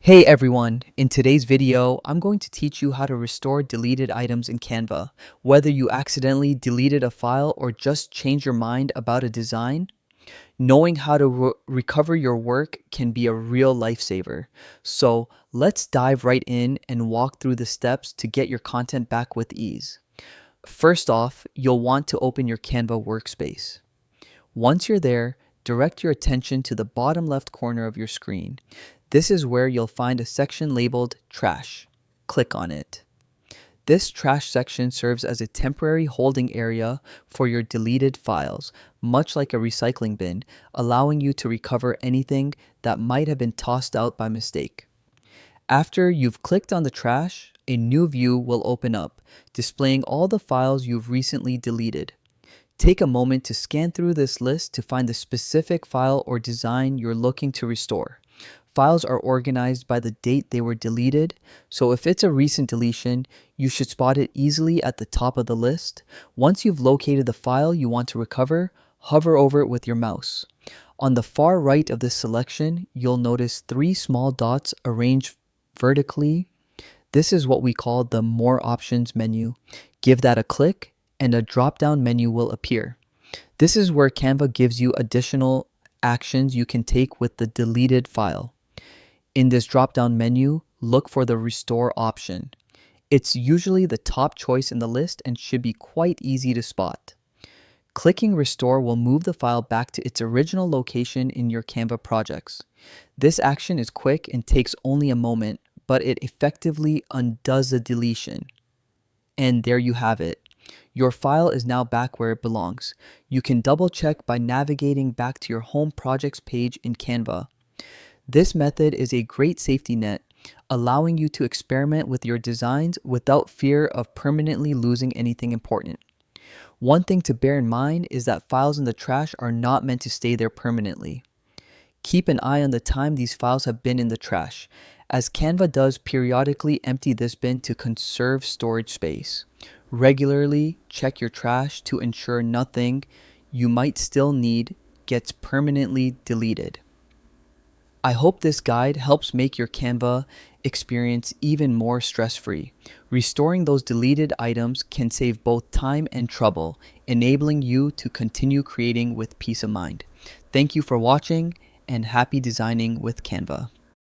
Hey everyone, in today's video, I'm going to teach you how to restore deleted items in Canva. Whether you accidentally deleted a file or just changed your mind about a design, knowing how to recover your work can be a real lifesaver. So let's dive right in and walk through the steps to get your content back with ease. First off, you'll want to open your Canva workspace. Once you're there, direct your attention to the bottom left corner of your screen. This is where you'll find a section labeled Trash. Click on it. This trash section serves as a temporary holding area for your deleted files, much like a recycling bin, allowing you to recover anything that might have been tossed out by mistake. After you've clicked on the trash, a new view will open up, displaying all the files you've recently deleted. Take a moment to scan through this list to find the specific file or design you're looking to restore. Files are organized by the date they were deleted, so if it's a recent deletion, you should spot it easily at the top of the list. Once you've located the file you want to recover, hover over it with your mouse. On the far right of this selection, you'll notice three small dots arranged vertically. This is what we call the More Options menu. Give that a click and a drop-down menu will appear. This is where Canva gives you additional actions you can take with the deleted file. In this drop-down menu, look for the Restore option. It's usually the top choice in the list and should be quite easy to spot. Clicking Restore will move the file back to its original location in your Canva projects. This action is quick and takes only a moment, but it effectively undoes the deletion. And there you have it. Your file is now back where it belongs. You can double check by navigating back to your home projects page in Canva. This method is a great safety net, allowing you to experiment with your designs without fear of permanently losing anything important. One thing to bear in mind is that files in the trash are not meant to stay there permanently. Keep an eye on the time these files have been in the trash, as Canva does periodically empty this bin to conserve storage space. Regularly check your trash to ensure nothing you might still need gets permanently deleted. I hope this guide helps make your Canva experience even more stress-free. Restoring those deleted items can save both time and trouble, enabling you to continue creating with peace of mind. Thank you for watching and happy designing with Canva.